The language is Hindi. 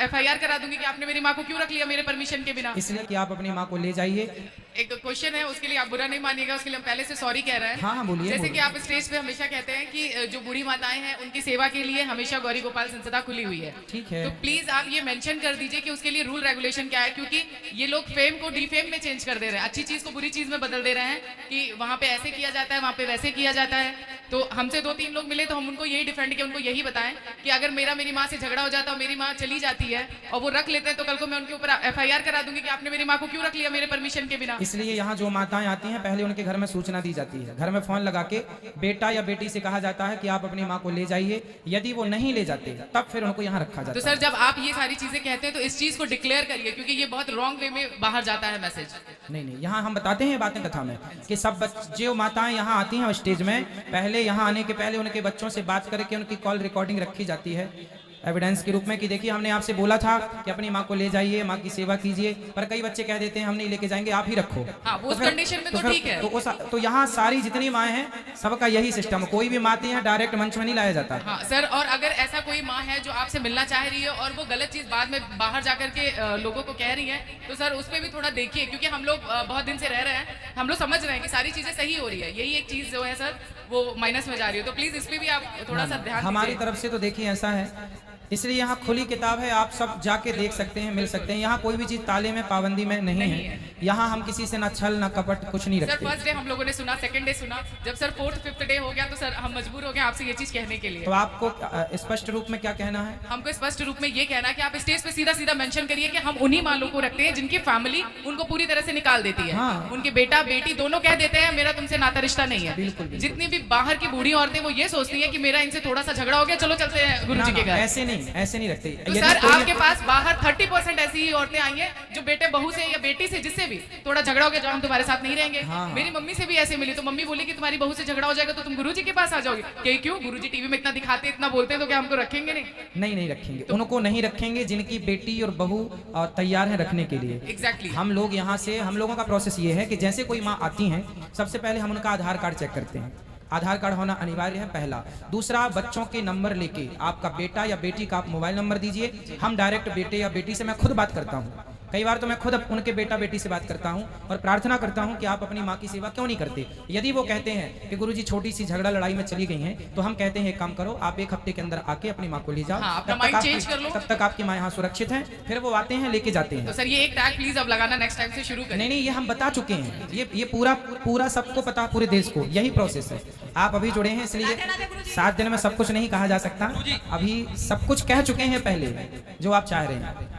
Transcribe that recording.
FIR करा दूंगी कि आपने मेरी माँ को क्यों रख लिया मेरे परमिशन के बिना। इसलिए कि आप अपनी माँ को ले जाइए। एक क्वेश्चन है, उसके लिए आप बुरा नहीं मानिएगा, उसके लिए हम पहले से सॉरी कह रहे हैं। हाँ बोलिए। जैसे कि आप स्टेज पे हमेशा कहते हैं कि जो बूढ़ी माताएं हैं उनकी सेवा के लिए हमेशा गौरी गोपाल संस्था खुली हुई है। ठीक है, तो प्लीज आप ये मेंशन कर दीजिए कि उसके लिए रूल रेगुलेशन क्या है, क्योंकि ये लोग फेम को डीफेम में चेंज कर दे रहे हैं, अच्छी चीज को बुरी चीज में बदल दे रहे हैं कि वहां पे ऐसे किया जाता है, वहां पे वैसे किया जाता है। तो हमसे 2-3 लोग मिले तो हम उनको यही डिफेंड किया, उनको यही बताएं कि अगर मेरी माँ से झगड़ा हो जाता है और मेरी माँ चली जाती है और वो रख लेते हैं तो कल को मैं उनके ऊपर FIR करा दूंगी कि आपने मेरी माँ को क्यों रख लिया मेरे परमिशन के बिना। इसलिए यहाँ जो माताएं आती हैं पहले उनके घर में सूचना दी जाती है, घर में फोन लगा के बेटा या बेटी से कहा जाता है कि आप अपनी माँ को ले जाइए। यदि वो नहीं ले जाते तब फिर उनको यहाँ रखा जाता है। तो सर जब आप ये सारी चीजें कहते हैं तो इस चीज को डिक्लेयर करिए, क्योंकि ये बहुत रॉन्ग वे में बाहर जाता है मैसेज। नहीं, यहाँ हम बताते हैं बातें कथा में कि सब जो माताएं यहाँ आती हैं स्टेज में, पहले यहाँ आने के पहले उनके बच्चों से बात करके उनकी कॉल रिकॉर्डिंग रखी जाती है एविडेंस के रूप में कि देखिए हमने आपसे बोला था कि अपनी माँ को ले जाइए, माँ की सेवा कीजिए, पर कई बच्चे कह देते हैं हम नहीं लेके जाएंगे, आप ही रखो। हाँ, उस कंडीशन में तो ठीक है। तो यहाँ सारी जितनी माएँ हैं सबका यही सिस्टम, कोई भी माँ यहाँ डायरेक्ट मंच में नहीं लाया जाता। हाँ सर, और अगर ऐसा कोई माँ है जो आपसे मिलना चाह रही है और वो गलत चीज बाद में बाहर जाकर के लोगों को कह रही है, तो सर उस पर भी थोड़ा देखिए, क्योंकि हम लोग बहुत दिन से रह रहे हैं, हम लोग समझ रहे हैं कि सारी चीजें सही हो रही है, यही एक चीज जो है सर वो माइनस में जा रही है। तो प्लीज इस पे भी आप थोड़ा सा ध्यान हमारी तरफ से तो देखिए ऐसा है, इसलिए यहाँ खुली किताब है, आप सब जाके देख सकते हैं, मिल सकते हैं। यहाँ कोई भी चीज ताले में पाबंदी में नहीं है। यहाँ हम किसी से ना छल ना कपट कुछ नहीं रखते। सर फर्स्ट डे हम लोगों ने सुना, सेकंड डे सुना, जब सर 4th-5th डे हो गया तो सर हम मजबूर हो गए आपसे ये चीज कहने के लिए। तो आपको स्पष्ट रूप में क्या कहना है? हमको स्पष्ट रूप में ये कहना है कि आप स्टेज पे सीधा सीधा मेंशन करिए कि हम उन्हीं मालों को रखते हैं जिनकी फैमिली उनको पूरी तरह से निकाल देती है। हाँ। उनके बेटा बेटी दोनों कह देते हैं मेरा तुमसे नाता रिश्ता नहीं है। बिल्कुल। जितनी भी बाहर की बूढ़ी औरतें वो ये सोचती है कि मेरा इनसे थोड़ा सा झगड़ा हो गया, चलो चलते हैं गुरुजी के घर। ऐसे नहीं रखते। तो सर आपके पास बाहर 30% ऐसी ही औरतें आई हैं जो बेटे बहू से या बेटी से जिससे भी थोड़ा झगड़ा हो गया, जो हम तुम्हारे साथ नहीं रहेंगे। हाँ। मेरी मम्मी से भी ऐसे मिली तो मम्मी बोली कि तुम्हारी बहू से झगड़ा हो जाएगा तो तुम गुरुजी के पास आ जाओगे। क्यों? गुरुजी टीवी में इतना दिखाते इतना बोलते हैं तो क्या हमको रखेंगे नहीं रखेंगे। उनको नहीं रखेंगे जिनकी बेटी और बहू तैयार है रखने के लिए। एग्जैक्टली। हम लोग यहाँ से, हम लोगों का प्रोसेस ये है कि जैसे कोई माँ आती है सबसे पहले हम उनका आधार कार्ड चेक करते हैं। आधार कार्ड होना अनिवार्य है पहला। दूसरा, बच्चों के नंबर लेके आपका बेटा या बेटी का आप मोबाइल नंबर दीजिए। हम डायरेक्ट बेटे या बेटी से मैं खुद बात करता हूँ, कई बार तो मैं खुद उनके बेटा बेटी से बात करता हूं और प्रार्थना करता हूं कि आप अपनी माँ की सेवा क्यों नहीं करते। यदि वो कहते हैं कि गुरुजी छोटी सी झगड़ा लड़ाई में चली गई हैं, तो हम कहते हैं एक काम करो, आप 1 हफ्ते के अंदर आके अपनी माँ को ले जाओ। हाँ, तब तक आपकी माँ यहाँ सुरक्षित है, फिर वो आते हैं लेके जाते हैं। तो सर ये एक टैग प्लीज अब लगाना नेक्स्ट टाइम से शुरू करें। नहीं, ये हम बता चुके हैं, ये पूरा सबको पता, पूरे देश को यही प्रोसेस है। आप अभी जुड़े हैं इसलिए 7 दिन में सब कुछ नहीं कहा जा सकता, अभी सब कुछ कह चुके हैं पहले जो आप चाह रहे हैं।